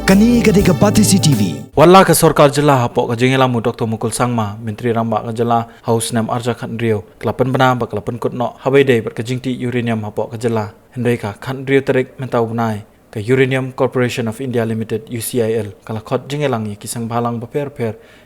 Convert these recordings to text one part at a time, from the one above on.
Kani kadeka Batisi TV. Wala ka Sarkar Jila hapok ka jingelamu Dr. Mukul Sangma, Menteri Rambak ka Jila, Haus Nem Arja Khan Rio, kelapan bena ba kelapan kutno, habaide ber ka jingti uranium hapok ka Jila. Hendai ka Khan Rio tarik mentau benai ka Uranium Corporation of India Limited UCIL, kala khot jingelang ye kisang balang ba per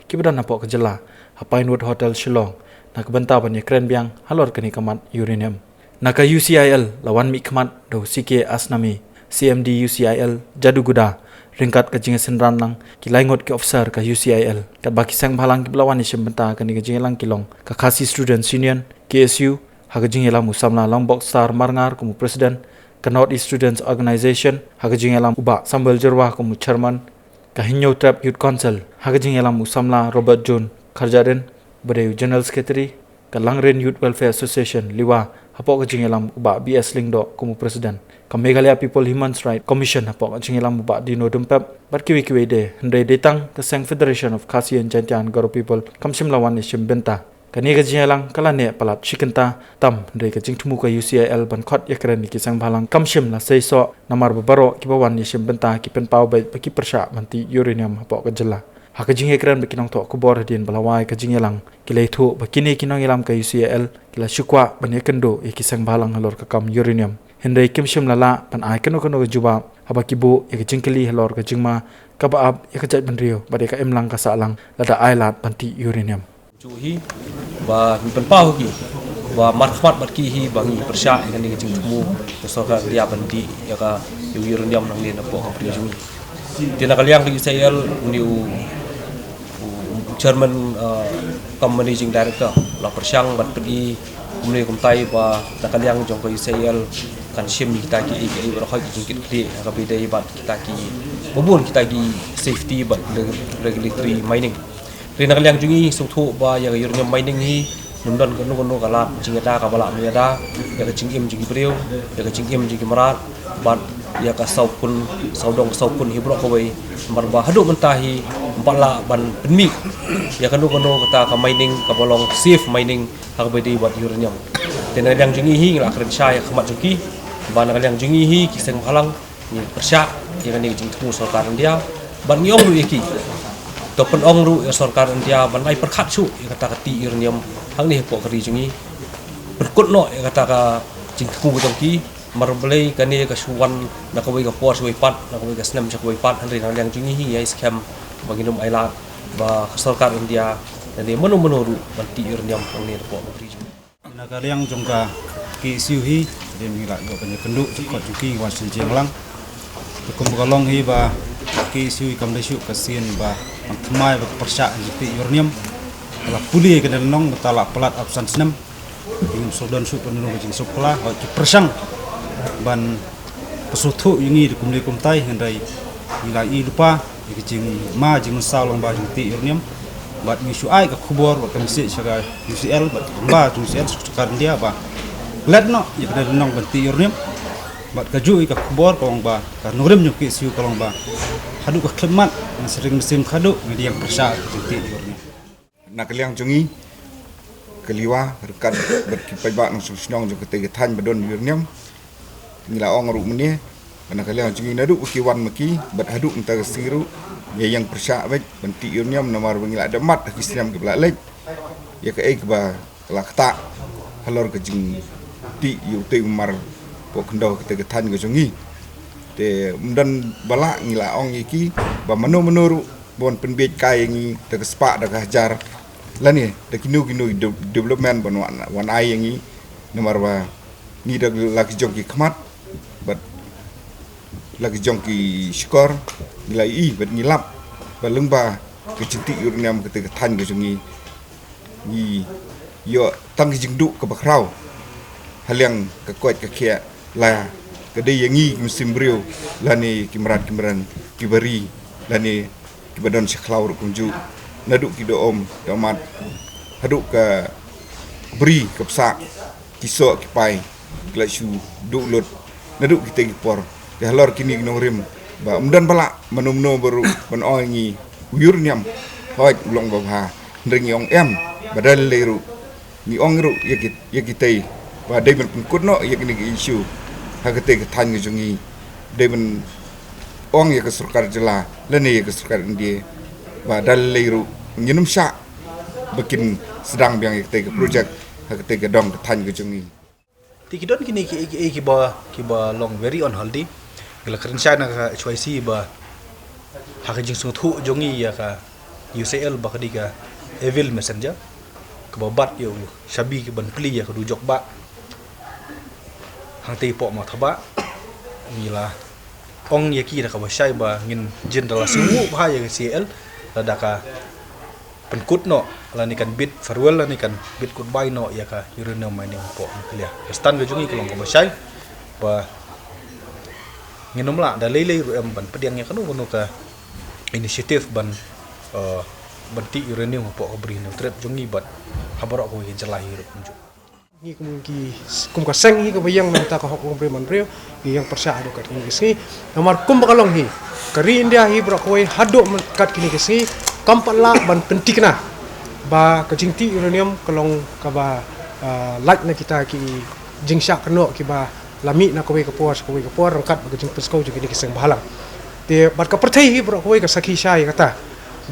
kibadan hapok ka Jila, Pinewood Hotel Shillong, nak benta ban ye kren biang halor kani kamat uranium. Naka UCIL lawan mi kamat do CK Asnami, CMD UCIL Jaduguda. Ringkat ka jinga senran lang kilaingot ke officer ka UCIL kat baki sang bhalang ki belawan ni sembenta ka ni jinga lang kilong ka Khasi Students Union KSU ha ka jinga lam usamla Lombok Star Marngar kumu president ka North East Students Organization ha ka jinga lam uba Sambal Jerwah kumu chairman ka Hinyo Trap Youth Council ha ka jinga lam usamla Robert John Kharjaden bade General Secretary ka Langren Youth Welfare Association liwa hapok ka jinga lam uba BS Lingdo kumu president ka Meghalaya People Human Rights Commission hapok ka jinga lam uba Dino Dumpep bar kiwi de hendai detang ka Sang Federation of Khasi and Jantian Garo People kamsim lawan ni simbenta kani ka jinga lang kala ne palat shikenta tam hendai ka jingtumu ka UCIL ban khot yakran ni kisang balang kamsim la seiso namar babaro ki bawan ni simbenta ki pen pau bai ki persha manti uranium hapok ka jela ha ka jinga kran bekinong to ku bor din balawai ka jinga lang kilai thu bakini kinong ilam ka UCIL kila shukwa ban yakendo e kisang balang halor ka kam uranium hendai kimshim lala pan ai kano juba habakibu e jingkeli halor ka jingma ka baab e ka jat banrio bade ka emlang ka salang lada ailat panti uranium juhi ba pen pau ki ba markhmat barki hi bangi persya ngani jingmu soka dia bandi ya ka uranium nang ni napo ka priju tina kaliang di UCIL new chairman managing director la persyang bat pergi umne kumtai ba nakaliang jong ko UCIL kan sim kita ki berhak jingkit kli ka bidai bat kita ki bubun kita ki safety bat regulatory mining rina kaliang jungi suthu ba ya uranium mining hi nundon kono kala jingada ka bala miada ya ka jingim jingi breu ya ka jingim jingi marat bat ya ka saupun hibro ko bai marba hadu mentahi bala ban penmi ya kono kata ka mining ka bolong safe mining ha bidai bat uranium dan yang jungi hi la kren syai khamat juki ban yang jungi hi kiseng halang ni persya yang ni jing tu sarkar India ban nyong ru yaki to pen ong ru sarkar India ban ai perkhat su kata kati uranium hang ni po kari jungi berkut no kata ka jing tu tong ki marbelai kani ka suwan na ka wi ka por suai pat na ka wi ka snam chak wi pat han yang jungi hi ya scam baginum ailat ba sarkar India dan dia menu banti uranium hang ni po kari jungi na kaliang jongka ki siuhi dia mila go kan kenduk ko juki wan sinjeng lang kum golong hi ba ki siui kam lesu kasien ba thmai ba persya jiti uranium ala puli kan nong betala pelat absan senam ing sodon su penunu jing sokla ho persang ban pesuthu yingi kum le kum tai hendai mila i lupa jing ma jing salong ba jiti uranium bat misu ai ka khubor ba kamsi saga UCL ba UCL sukar dia ba let no ya kana nong banti uranium bat kaju ka khubor kolong ba ka nurim nyuki siu kolong ba hadu ka klemat sering mesin khadu ngadi yang persa jiti uranium nak liang jungi keliwa rekat berkipai ba nang susnong jo kete than badon uranium ngila ong ru meni nak liang jungi nadu kiwan maki bat hadu entar siru ya yang persya baik banti uranium nomor bengila demat kisram ke belalek ya ke ba kelakta halor ke jing ti yu te mar po kendo ke than ke jungi te mundan bala ngila ong yiki ba menuru bon penbej kai ngi te spa da hajar lani de kinu development bon wan ai ngi nomor ba ni da laki jongki khmat bat lagi jongki skor nilai i bet ngilap balengba ke cinti uranium ke than ke jungi ni yo tang jingdu ke bakrau haliang ke kuat ke kia la ke de yangi musim brio lani kimran kibari lani kibadon seklau kunju naduk ki do om domat haduk ke beri ke psak kisok kipai glasu dulut naduk kita gipor halor kini gnongrim ba umdan bala menumno baru menongi uranium hoy long ba ndring yong em badal leru ni ong ru yakitei ba dai ben kutno yakini isu hagate ka than jungi dai ben ong ya ke surkar jela lene ya ke surkar India ba dal leiru nyinum sya bikin sedang biang ke projek ke dong tan ke jungi Tikidon kini ki ba long very on holiday gila kerja na ka HYC ba hakajing sungtu jongi ya ka UCL ba kadika Evil Messenger ke babat yo shabi ke ban pli ya ka dujok ba hang tei po ma thaba mila ong ya ki da ka ba shai ba ngin general sungu ba ya CL la ka penkut no la ni kan bit farewell la ni kan bit goodbye no ya ka uranium mining po clear stan ga jungi kelong ka ba shai ba nginom la da lele ruem ban pediang ya kanu kono ka inisiatif ban banti uranium po ka bri no trip jungi bat habarok ko hin jalai hirup unjuk ni kum ka seng hi ka bayang na ta ka hok bre man bre yang persya ado kat ni kisi nomor kum bakalong hi kari india hi bro koi hado kat kini kisi kampala ban pentikna ba ka jingti uranium kalong ka ba like na kita ki jingsha keno ki ba lami na koi ka puas rangkat ba jing pesko juga ni kiseng bahalang te bat ka perthai hi bro koi ka sakhi shai kata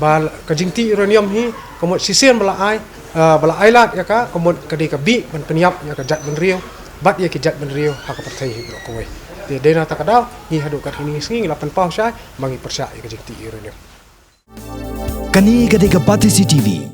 ba ka jingti uranium hi komot sisen bala ai lat ya ka komot kadi ka bi ban peniap ya ka jat ban riu bat ya ki jat ban riu ha ka perthai hi bro koi te dena ta kadau ni hadu kat ini singi 8 pau shai mangi persya ya ka jingti uranium Kani Gadega Pati CTV